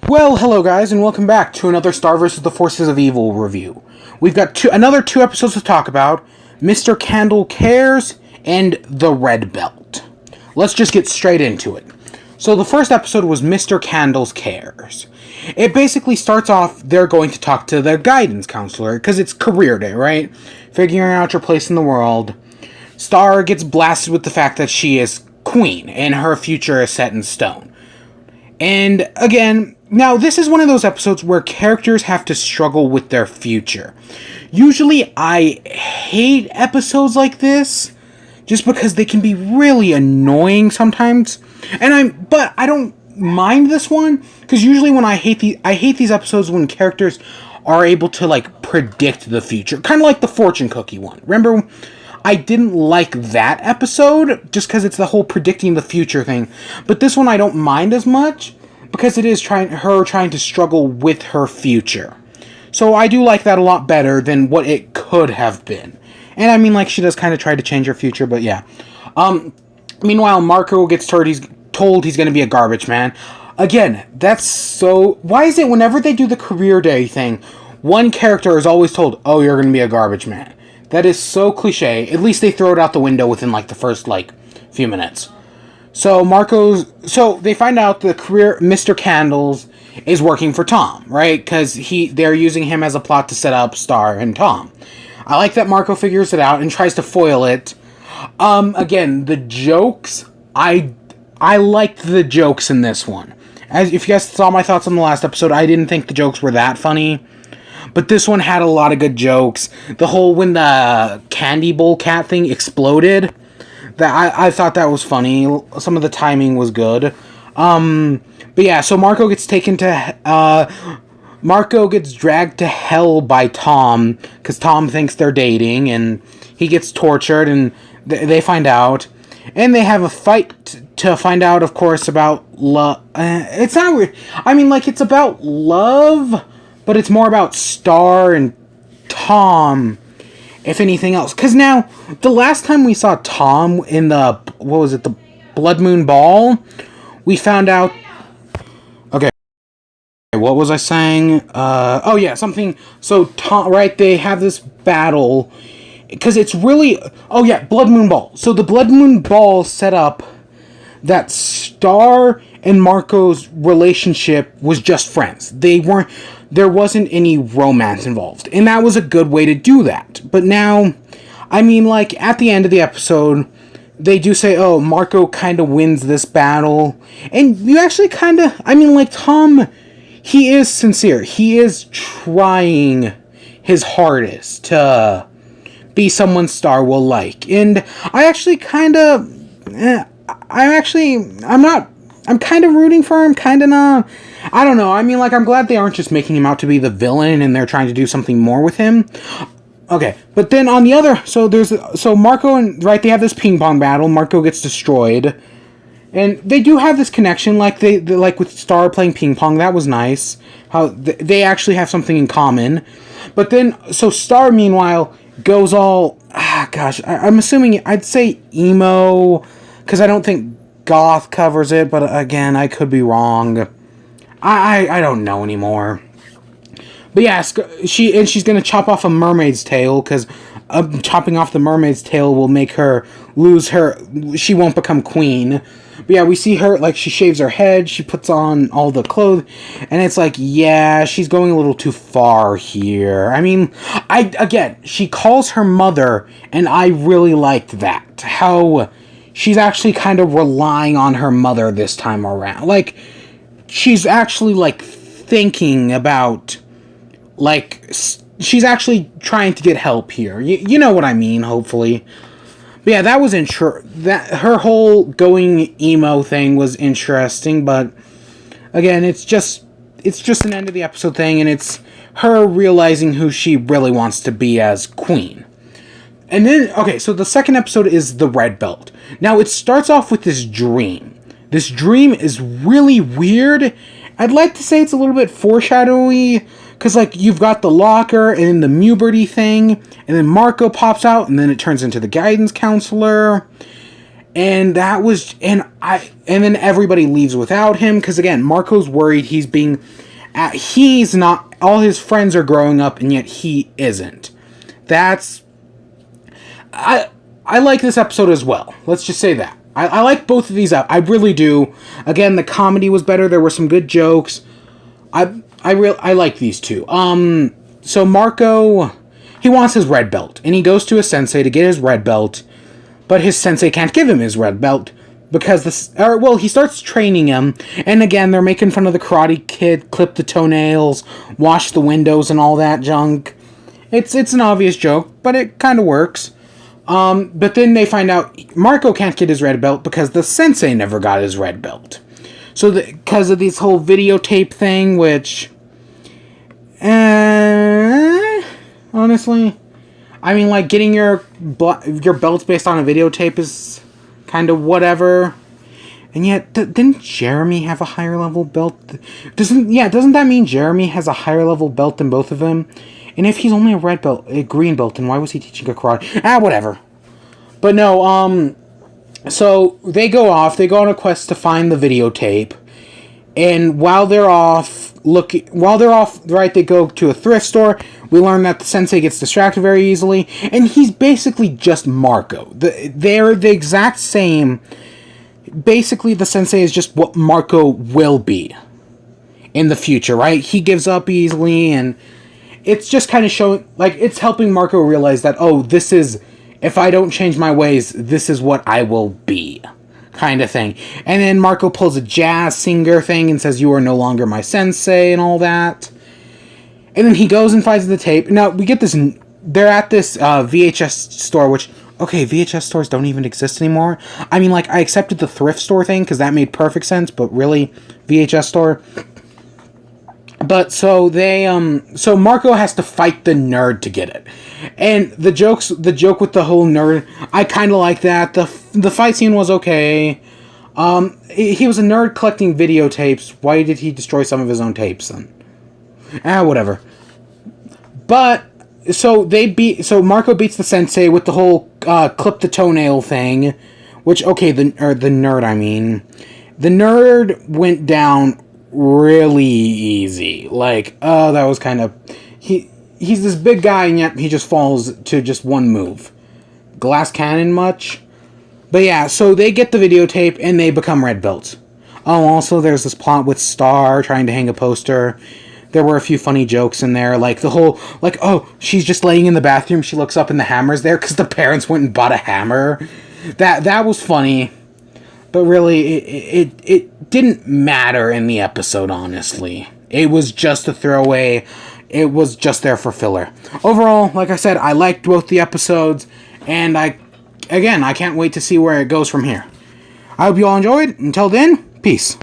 Well, hello guys, and welcome back to another Star vs. the Forces of Evil review. We've got another two episodes to talk about, Mr. Candle Cares and The Red Belt. Let's just get straight into it. So the first episode was Mr. Candle's Cares. It basically starts off, they're going to talk to their guidance counselor, because it's career day, right? Figuring out your place in the world. Star gets blasted with the fact that she is queen, and her future is set in stone. And again, now this is one of those episodes where characters have to struggle with their future. Usually I hate episodes like this just because they can be really annoying sometimes. But I don't mind this one because usually when I hate these episodes when characters are able to like predict the future, kind of like the fortune cookie one. Remember, I didn't like that episode just because it's the whole predicting the future thing. But this one I don't mind as much because it is trying to struggle with her future. So I do like that a lot better than what it could have been. And I mean, like, she does kind of try to change her future, but yeah. Meanwhile, Marco gets told he's going to be a garbage man. Again, that's so... Why is it whenever they do the career day thing, one character is always told, oh, you're going to be a garbage man? That is so cliche. At least they throw it out the window within, like, the first, like, few minutes. So they find out the career Mr. Candles is working for Tom, right? Because they're using him as a plot to set up Star and Tom. I like that Marco figures it out and tries to foil it. Again, the jokes, I liked the jokes in this one. As if you guys saw my thoughts on the last episode, I didn't think the jokes were that funny. But this one had a lot of good jokes. The whole when the candy bowl cat thing exploded, I thought that was funny. Some of the timing was good. But yeah, so Marco gets dragged to hell by Tom because Tom thinks they're dating, and he gets tortured, and they find out, and they have a fight to find out, of course, about love. It's not weird. I mean, like, it's about love, but it's more about Star and Tom, if anything else. Because now, the last time we saw Tom in the Blood Moon Ball, we found out... Okay, what was I saying? Oh yeah, something... So, Tom, right, they have this battle, because it's really... Oh yeah, Blood Moon Ball. So the Blood Moon Ball set up that Star and Marco's relationship was just friends. There wasn't any romance involved. And that was a good way to do that. But now, I mean, like, at the end of the episode, they do say, oh, Marco kind of wins this battle. And you actually kind of, I mean, like, Tom, he is sincere. He is trying his hardest to be someone Star will like. And I actually kind of, I'm kind of rooting for him, kind of not. I don't know. I mean, like, I'm glad they aren't just making him out to be the villain and they're trying to do something more with him. Okay, but then on the other, so Marco and, right, they have this ping pong battle. Marco gets destroyed. And they do have this connection, like they like with Star playing ping pong. That was nice. How they actually have something in common. But then, so Star, meanwhile, goes all, I'm assuming, I'd say emo, because I don't think goth covers it, but again, I could be wrong. I don't know anymore. But yeah, she's gonna chop off a mermaid's tail, because chopping off the mermaid's tail will make her lose she won't become queen. But yeah, we see her, like, she shaves her head, she puts on all the clothes, and it's like, yeah, she's going a little too far here. I mean, she calls her mother, and I really liked that. How she's actually kind of relying on her mother this time around. Like, she's actually, like, thinking about, like, she's actually trying to get help here. You know what I mean, hopefully. But yeah, that was that her whole going emo thing was interesting, but again, it's just an end of the episode thing, and it's her realizing who she really wants to be as queen. And then, okay, so the second episode is The Red Belt. Now, it starts off with this dream. This dream is really weird. I'd like to say it's a little bit foreshadowy, because, like, you've got the locker, and then the Muberty thing, and then Marco pops out, and then it turns into the guidance counselor. And that was, and then everybody leaves without him, because again, Marco's worried he's not, all his friends are growing up, and yet he isn't. I like this episode as well. Let's just say that. I like both of these up. I really do. Again, the comedy was better. There were some good jokes. I like these two. So Marco, he wants his red belt, and he goes to his sensei to get his red belt, but his sensei can't give him his red belt because he starts training him, and again, they're making fun of the Karate Kid, clip the toenails, wash the windows, and all that junk. It's an obvious joke, but it kind of works. But then they find out Marco can't get his red belt because the sensei never got his red belt. So because of this whole videotape thing, which, honestly, I mean, like, getting your belts based on a videotape is kind of whatever. And yet, didn't Jeremy have a higher level belt? Doesn't that mean Jeremy has a higher level belt than both of them? And if he's only a green belt, then why was he teaching a karate? Whatever. But no, so they go on a quest to find the videotape. And while they're off, right, they go to a thrift store. We learn that the sensei gets distracted very easily. And he's basically just Marco. They're the exact same. Basically, the sensei is just what Marco will be in the future, right? He gives up easily, and it's just kind of showing, like, it's helping Marco realize that, oh, this is, if I don't change my ways, this is what I will be, kind of thing. And then Marco pulls a jazz singer thing and says, you are no longer my sensei, and all that. And then he goes and finds the tape. Now, we get this, they're at this VHS store, which, okay, VHS stores don't even exist anymore. I mean, like, I accepted the thrift store thing, because that made perfect sense, but really, VHS store. But so so Marco has to fight the nerd to get it. And the joke with the whole nerd, I kind of like that. The fight scene was okay. He was a nerd collecting videotapes. Why did he destroy some of his own tapes then? Whatever. But so Marco beats the sensei with the whole clip the toenail thing, which, okay, the nerd, I mean. The nerd went down really easy. Like, that was kind of, he's this big guy, and yet he just falls to just one move. Glass cannon much? But yeah, so they get the videotape, and they become red belts. Oh, also, there's this plot with Star trying to hang a poster. There were a few funny jokes in there, like the whole, like, oh, she's just laying in the bathroom, she looks up and the hammer's there, because the parents went and bought a hammer. That was funny. But really, it didn't matter in the episode, honestly. It was just a throwaway. It was just there for filler. Overall, like I said, I liked both the episodes, and I can't wait to see where it goes from here. I hope you all enjoyed. Until then, peace.